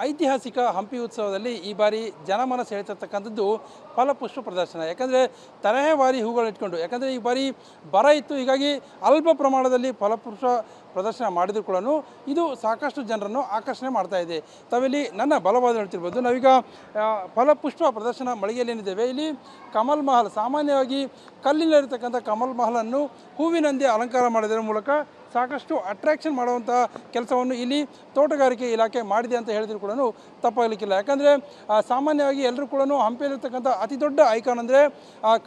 ಐತಿಹಾಸಿಕ ಹಂಪಿ ಉತ್ಸವದಲ್ಲಿ ಈ ಬಾರಿ ಜನಮನ ಸೆಳೆತಿರ್ತಕ್ಕಂಥದ್ದು ಫಲಪುಷ್ಪ ಪ್ರದರ್ಶನ. ಯಾಕಂದರೆ ತರಹೇವಾರಿ ಹೂಗಳು ಇಟ್ಕೊಂಡು, ಯಾಕಂದರೆ ಈ ಬಾರಿ ಬರ ಇತ್ತು, ಹೀಗಾಗಿ ಅಲ್ಪ ಪ್ರಮಾಣದಲ್ಲಿ ಫಲಪುಷ್ಪ ಪ್ರದರ್ಶನ ಮಾಡಿದ್ರು ಕೂಡ ಇದು ಸಾಕಷ್ಟು ಜನರನ್ನು ಆಕರ್ಷಣೆ ಮಾಡ್ತಾ ಇದೆ. ತಾವಿಲ್ಲಿ ನನ್ನ ಬಲವಾದ ಹೇಳ್ತಿರ್ಬೋದು, ನಾವೀಗ ಫಲಪುಷ್ಪ ಪ್ರದರ್ಶನ ಮಳಿಗೆಯಲ್ಲಿ ಏನಿದ್ದೇವೆ. ಇಲ್ಲಿ ಕಮಲ್ ಮಹಲ್, ಸಾಮಾನ್ಯವಾಗಿ ಕಲ್ಲಿನಲ್ಲಿರ್ತಕ್ಕಂಥ ಕಮಲ್ ಮಹಲನ್ನು ಹೂವಿನಂತೆ ಅಲಂಕಾರ ಮಾಡೋದರ ಮೂಲಕ ಸಾಕಷ್ಟು ಅಟ್ರಾಕ್ಷನ್ ಮಾಡುವಂಥ ಕೆಲಸವನ್ನು ಇಲ್ಲಿ ತೋಟಗಾರಿಕೆ ಇಲಾಖೆ ಮಾಡಿದೆ ಅಂತ ಹೇಳಿದ್ರು ಕೂಡ ತಪ್ಪಾಗಲಿಕ್ಕಿಲ್ಲ. ಯಾಕಂದರೆ ಸಾಮಾನ್ಯವಾಗಿ ಎಲ್ಲರೂ ಕೂಡ ಹಂಪಿಯಲ್ಲಿರ್ತಕ್ಕಂಥ ಅತಿ ದೊಡ್ಡ ಐಕಾನ್ ಅಂದರೆ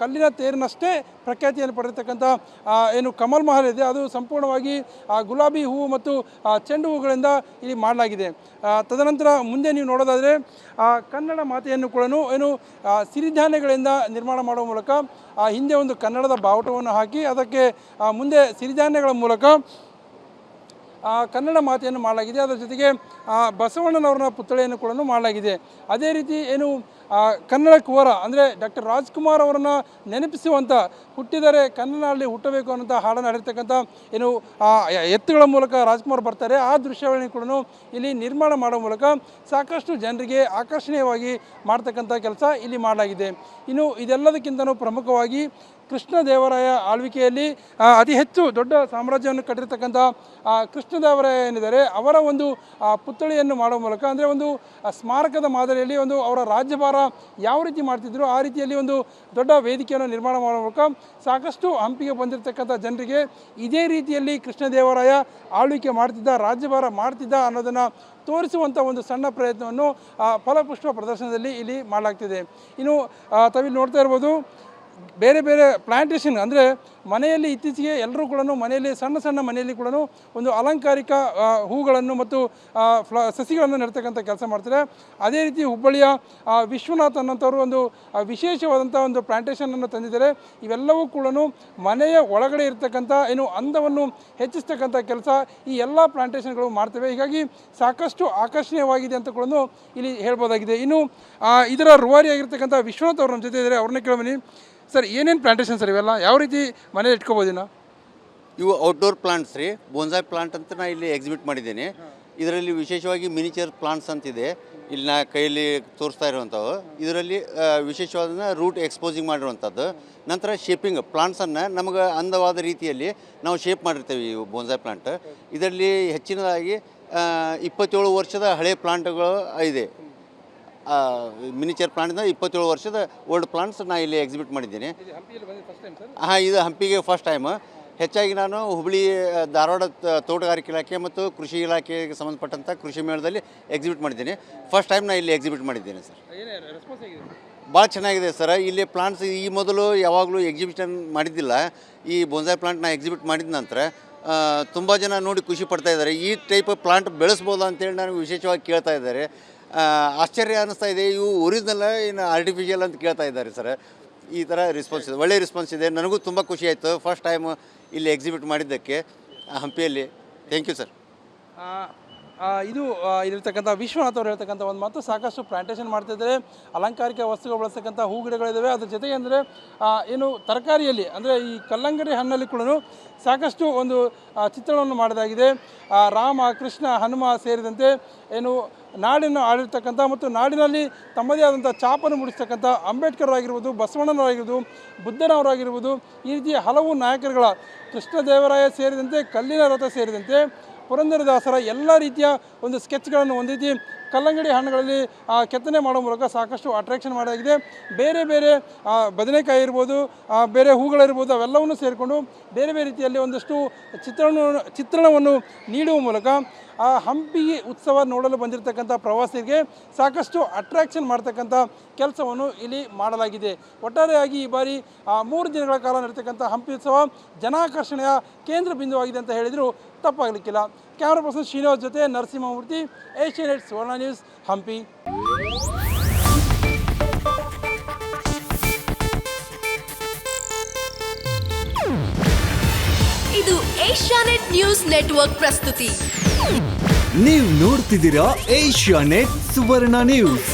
ಕಲ್ಲಿನ ತೇರಿನಷ್ಟೇ ಪ್ರಖ್ಯಾತಿಯನ್ನು ಪಡೆದಿರ್ತಕ್ಕಂಥ ಏನು ಕಮಲ್ ಮಹಲ್ ಇದೆ, ಅದು ಸಂಪೂರ್ಣವಾಗಿ ಗುಲಾಬಿ ಹೂವು ಮತ್ತು ಚೆಂಡು ಹೂಗಳಿಂದ ಇಲ್ಲಿ ಮಾಡಲಾಗಿದೆ. ತದನಂತರ ಮುಂದೆ ನೀವು ನೋಡೋದಾದರೆ ಕನ್ನಡ ಮಾತೆಯನ್ನು ಕೂಡ ಏನು ಸಿರಿಧಾನ್ಯಗಳಿಂದ ನಿರ್ಮಾಣ ಮಾಡುವ ಮೂಲಕ ಹಿಂದೆ ಒಂದು ಕನ್ನಡದ ಬಾವುಟವನ್ನು ಹಾಕಿ ಅದಕ್ಕೆ ಮುಂದೆ ಸಿರಿಧಾನ್ಯಗಳ ಮೂಲಕ ಕನ್ನಡ ಮಾತೆಯನ್ನು ಮಾಡಲಾಗಿದೆ. ಅದರ ಜೊತೆಗೆ ಬಸವಣ್ಣನವರ ಪುತ್ಥಳಿಯನ್ನು ಕೂಡ ಮಾಡಲಾಗಿದೆ. ಅದೇ ರೀತಿ ಏನು ಕನ್ನಡ ಕುವರ ಅಂದರೆ ಡಾಕ್ಟರ್ ರಾಜ್ಕುಮಾರ್ ಅವರನ್ನು ನೆನಪಿಸುವಂಥ ಹುಟ್ಟಿದರೆ ಕನ್ನಡದಲ್ಲಿ ಹುಟ್ಟಬೇಕು ಅನ್ನೋಂಥ ಹಾಡನ್ನು ಹಾಡಿರ್ತಕ್ಕಂಥ ಏನು ಎತ್ತುಗಳ ಮೂಲಕ ರಾಜ್ಕುಮಾರ್ ಬರ್ತಾರೆ, ಆ ದೃಶ್ಯಾವಳಿಯನ್ನು ಕೂಡ ಇಲ್ಲಿ ನಿರ್ಮಾಣ ಮಾಡುವ ಮೂಲಕ ಸಾಕಷ್ಟು ಜನರಿಗೆ ಆಕರ್ಷಣೀಯವಾಗಿ ಮಾಡ್ತಕ್ಕಂಥ ಕೆಲಸ ಇಲ್ಲಿ ಮಾಡಲಾಗಿದೆ. ಇನ್ನು ಇದೆಲ್ಲದಕ್ಕಿಂತಲೂ ಪ್ರಮುಖವಾಗಿ ಕೃಷ್ಣದೇವರಾಯ ಆಳ್ವಿಕೆಯಲ್ಲಿ ಅತಿ ಹೆಚ್ಚು ದೊಡ್ಡ ಸಾಮ್ರಾಜ್ಯವನ್ನು ಕಟ್ಟಿರ್ತಕ್ಕಂಥ ಕೃಷ್ಣದೇವರಾಯ ಏನಿದ್ದಾರೆ ಅವರ ಒಂದು ಪುತ್ಥಳಿಯನ್ನು ಮಾಡುವ ಮೂಲಕ, ಅಂದರೆ ಒಂದು ಸ್ಮಾರಕದ ಮಾದರಿಯಲ್ಲಿ ಒಂದು ಅವರ ರಾಜ್ಯಭಾರ ಯಾವ ರೀತಿ ಮಾಡ್ತಿದ್ರು ಆ ರೀತಿಯಲ್ಲಿ ಒಂದು ದೊಡ್ಡ ವೇದಿಕೆಯನ್ನು ನಿರ್ಮಾಣ ಮಾಡುವ ಮೂಲಕ ಸಾಕಷ್ಟು ಹಂಪಿಗೆ ಬಂದಿರತಕ್ಕಂಥ ಜನರಿಗೆ ಇದೇ ರೀತಿಯಲ್ಲಿ ಕೃಷ್ಣದೇವರಾಯ ಆಳ್ವಿಕೆ ಮಾಡ್ತಿದ್ದ, ರಾಜ್ಯಭಾರ ಮಾಡ್ತಿದ್ದ ಅನ್ನೋದನ್ನು ತೋರಿಸುವಂಥ ಒಂದು ಸಣ್ಣ ಪ್ರಯತ್ನವನ್ನು ಫಲಪುಷ್ಪ ಪ್ರದರ್ಶನದಲ್ಲಿ ಇಲ್ಲಿ ಮಾಡಲಾಗ್ತಿದೆ. ಇನ್ನು ತಾವಿಲ್ಲಿ ನೋಡ್ತಾ ಇರ್ಬೋದು, ಬೇರೆ ಬೇರೆ ಪ್ಲಾಂಟೇಷನ್ ಅಂದರೆ ಮನೆಯಲ್ಲಿ ಇತ್ತೀಚೆಗೆ ಎಲ್ಲರೂ ಕೂಡ ಮನೆಯಲ್ಲಿ ಸಣ್ಣ ಮನೆಯಲ್ಲಿ ಕೂಡ ಒಂದು ಅಲಂಕಾರಿಕ ಹೂಗಳನ್ನು ಮತ್ತು ಸಸಿಗಳನ್ನು ನೆಡ್ತಕ್ಕಂಥ ಕೆಲಸ ಮಾಡ್ತಾರೆ. ಅದೇ ರೀತಿ ಹುಬ್ಬಳ್ಳಿಯ ವಿಶ್ವನಾಥ್ ಅನ್ನೋಂಥವ್ರು ಒಂದು ವಿಶೇಷವಾದಂಥ ಒಂದು ಪ್ಲಾಂಟೇಷನನ್ನು ತಂದಿದ್ದಾರೆ. ಇವೆಲ್ಲವೂ ಕೂಡ ಮನೆಯ ಒಳಗಡೆ ಇರ್ತಕ್ಕಂಥ ಏನು ಅಂದವನ್ನು ಹೆಚ್ಚಿಸ್ತಕ್ಕಂಥ ಕೆಲಸ ಈ ಎಲ್ಲ ಪ್ಲಾಂಟೇಷನ್ಗಳು ಮಾಡ್ತವೆ. ಹೀಗಾಗಿ ಸಾಕಷ್ಟು ಆಕರ್ಷಣೀಯವಾಗಿದೆ ಅಂತ ಕೂಡ ಇಲ್ಲಿ ಹೇಳ್ಬೋದಾಗಿದೆ. ಇನ್ನು ಇದರ ರೂವಾರಿಯಾಗಿರ್ತಕ್ಕಂಥ ವಿಶ್ವನಾಥ್ ಅವರು ನಮ್ಮ ಜೊತೆ ಇದ್ದಾರೆ, ಅವ್ರನ್ನ ಕೇಳಬನ್ನಿ. ಸರ್, ಏನೇನು ಪ್ಲಾಂಟೇಷನ್ ಸರ್ ಇವೆಲ್ಲ, ಯಾವ ರೀತಿ ಮನೇಲಿ ಇಟ್ಕೋಬೋದಿನ? ಇವು ಔಟ್ಡೋರ್ ಪ್ಲಾಂಟ್ಸ್ ರೀ, ಬೋನ್ಸಾಯ್ ಪ್ಲಾಂಟ್ ಅಂತ ನಾನು ಇಲ್ಲಿ ಎಕ್ಸಿಬಿಟ್ ಮಾಡಿದ್ದೇನೆ. ಇದರಲ್ಲಿ ವಿಶೇಷವಾಗಿ ಮಿನಿಚರ್ ಪ್ಲಾಂಟ್ಸ್ ಅಂತಿದೆ, ಇಲ್ಲಿ ನಾ ಕೈಯಲ್ಲಿ ತೋರಿಸ್ತಾ ಇರುವಂಥವು. ಇದರಲ್ಲಿ ವಿಶೇಷವಾದ ರೂಟ್ ಎಕ್ಸ್ಪೋಸಿಂಗ್ ಮಾಡಿರುವಂಥದ್ದು. ನಂತರ ಶೇಪಿಂಗ್ ಪ್ಲಾಂಟ್ಸನ್ನು ನಮಗೆ ಅಂದವಾದ ರೀತಿಯಲ್ಲಿ ನಾವು ಶೇಪ್ ಮಾಡಿರ್ತೇವೆ ಈ ಬೋನ್ಸಾಯ್ ಪ್ಲಾಂಟ್. ಇದರಲ್ಲಿ ಹೆಚ್ಚಿನದಾಗಿ 27 ವರ್ಷದ ಹಳೆ ಪ್ಲಾಂಟ್ಗಳು ಇದೆ. ಮಿನಿಚರ್ ಪ್ಲಾಂಟಿಂದ 27 ವರ್ಷದ ಓಲ್ಡ್ ಪ್ಲಾಂಟ್ಸ್ ನಾನು ಇಲ್ಲಿ ಎಕ್ಸಿಬಿಟ್ ಮಾಡಿದ್ದೀನಿ. ಇದು ಹಂಪಿಗೆ ಫಸ್ಟ್ ಟೈಮ್. ಹೆಚ್ಚಾಗಿ ನಾನು ಹುಬ್ಬಳ್ಳಿ ಧಾರವಾಡ ತೋಟಗಾರಿಕೆ ಇಲಾಖೆ ಮತ್ತು ಕೃಷಿ ಇಲಾಖೆಗೆ ಸಂಬಂಧಪಟ್ಟಂಥ ಕೃಷಿ ಮೇಳದಲ್ಲಿ ಎಕ್ಸಿಬಿಟ್ ಮಾಡಿದ್ದೀನಿ. ಫಸ್ಟ್ ಟೈಮ್ ನಾನು ಇಲ್ಲಿ ಎಕ್ಸಿಬಿಟ್ ಮಾಡಿದ್ದೇನೆ ಸರ್. ಭಾಳ ಚೆನ್ನಾಗಿದೆ ಸರ್. ಇಲ್ಲಿ ಪ್ಲಾಂಟ್ಸ್ ಈ ಮೊದಲು ಯಾವಾಗಲೂ ಎಕ್ಸಿಬಿಷನ್ ಮಾಡಿದ್ದಿಲ್ಲ. ಈ ಬೋನ್ಸಾಯ್ ಪ್ಲಾಂಟ್ ನಾನು ಎಕ್ಸಿಬಿಟ್ ಮಾಡಿದ ನಂತರ ತುಂಬ ಜನ ನೋಡಿ ಖುಷಿ ಪಡ್ತಾ ಇದ್ದಾರೆ. ಈ ಟೈಪ್ ಪ್ಲಾಂಟ್ ಬೆಳೆಸ್ಬೋದಾ ಅಂತೇಳಿ ನನಗೆ ವಿಶೇಷವಾಗಿ ಕೇಳ್ತಾ ಇದ್ದಾರೆ. ಆಶ್ಚರ್ಯ ಅನ್ನಿಸ್ತಾ ಇದೆ, ಇವು ಒರಿಜಿನಲ್ ಏನು ಆರ್ಟಿಫಿಷಿಯಲ್ ಅಂತ ಕೇಳ್ತಾ ಇದ್ದಾರೆ ಸರ್. ಈ ಥರ ರೆಸ್ಪಾನ್ಸ್ ಇದೆ, ಒಳ್ಳೆಯ ರೆಸ್ಪಾನ್ಸ್ ಇದೆ. ನನಗೂ ತುಂಬ ಖುಷಿ ಆಯಿತು ಫಸ್ಟ್ ಟೈಮ್ ಇಲ್ಲಿ ಎಕ್ಸಿಬಿಟ್ ಮಾಡಿದ್ದಕ್ಕೆ ಹಂಪಿಯಲ್ಲಿ. Thank you sir. ಇದು ಇಲ್ಲಿರ್ತಕ್ಕಂಥ ವಿಶ್ವನಾಥ್ ಅವರು ಹೇಳ್ತಕ್ಕಂಥ ಒಂದು ಮಾತು, ಸಾಕಷ್ಟು ಪ್ಲಾಂಟೇಷನ್ ಮಾಡ್ತಿದ್ದಾರೆ, ಅಲಂಕಾರಿಕ ವಸ್ತುಗಳು ಬಳಸ್ತಕ್ಕಂಥ ಹೂ ಗಿಡಗಳಿದ್ದಾವೆ. ಅದ್ರ ಜೊತೆಗೆ ಅಂದರೆ ಏನು ತರಕಾರಿಯಲ್ಲಿ ಅಂದರೆ ಈ ಕಲ್ಲಂಗಡಿ ಹಣ್ಣಲ್ಲಿ ಕೂಡ ಸಾಕಷ್ಟು ಒಂದು ಚಿತ್ರಣವನ್ನು ಮಾಡೋದಾಗಿದೆ. ರಾಮ, ಕೃಷ್ಣ, ಹನುಮ ಸೇರಿದಂತೆ ಏನು ನಾಡಿನ ಆಳಿರ್ತಕ್ಕಂಥ ಮತ್ತು ನಾಡಿನಲ್ಲಿ ತಮ್ಮದೇ ಆದಂಥ ಛಾಪನ್ನು ಮೂಡಿಸ್ತಕ್ಕಂಥ ಅಂಬೇಡ್ಕರ್ ಆಗಿರ್ಬೋದು, ಬಸವಣ್ಣನವರಾಗಿರ್ಬೋದು, ಬುದ್ಧನವರಾಗಿರ್ಬೋದು, ಈ ರೀತಿಯ ಹಲವು ನಾಯಕರುಗಳ, ಕೃಷ್ಣದೇವರಾಯ ಸೇರಿದಂತೆ, ಕಲ್ಲಿನ ರಥ ಸೇರಿದಂತೆ ಪುರಂದರದಾಸರ ಎಲ್ಲ ರೀತಿಯ ಒಂದು ಸ್ಕೆಚ್ಗಳನ್ನು ಒಂದು ರೀತಿ ಕಲ್ಲಂಗಡಿ ಹಣ್ಣುಗಳಲ್ಲಿ ಕೆತ್ತನೆ ಮಾಡೋ ಮೂಲಕ ಸಾಕಷ್ಟು ಅಟ್ರಾಕ್ಷನ್ ಮಾಡೋದಾಗಿದೆ. ಬೇರೆ ಬೇರೆ ಬದನೆಕಾಯಿ ಇರ್ಬೋದು, ಬೇರೆ ಹೂಗಳಿರ್ಬೋದು, ಅವೆಲ್ಲವನ್ನು ಸೇರಿಕೊಂಡು ಬೇರೆ ಬೇರೆ ರೀತಿಯಲ್ಲಿ ಒಂದಷ್ಟು ಚಿತ್ರಣವನ್ನು ನೀಡುವ ಮೂಲಕ ಹಂಪಿ ಉತ್ಸವ ನೋಡಲು ಬಂದಿರತಕ್ಕಂಥ ಪ್ರವಾಸಿಗರಿಗೆ ಸಾಕಷ್ಟು ಅಟ್ರಾಕ್ಷನ್ ಮಾಡ್ತಕ್ಕಂಥ ಕೆಲಸವನ್ನು ಇಲ್ಲಿ ಮಾಡಲಾಗಿದೆ. ಒಟ್ಟಾರೆಯಾಗಿ ಈ ಬಾರಿ 3 ದಿನಗಳ ಕಾಲ ನಡೆತಕ್ಕಂಥ ಹಂಪಿ ಉತ್ಸವ ಜನಾಕರ್ಷಣೆಯ ಕೇಂದ್ರ ಬಿಂದುವಾಗಿದೆ ಅಂತ ಹೇಳಿದರೂ ತಪ್ಪಾಗಲಿಕ್ಕಿಲ್ಲ. ಕ್ಯಾಮರಾ ಪರ್ಸನ್ ಶ್ರೀನಿವಾಸ್ ಜೊತೆ ನರಸಿಂಹಮೂರ್ತಿ, ಏಷ್ಯಾನೆಟ್ ಸುವರ್ಣ ನ್ಯೂಸ್, ಹಂಪಿ. ಇದು ಏಷ್ಯಾನೆಟ್ ನ್ಯೂಸ್ ನೆಟ್ವರ್ಕ್ ಪ್ರಸ್ತುತಿ. ನೀವು ನೋಡ್ತಿದ್ದೀರಾ ಏಷ್ಯಾನೆಟ್ ಸುವರ್ಣ ನ್ಯೂಸ್.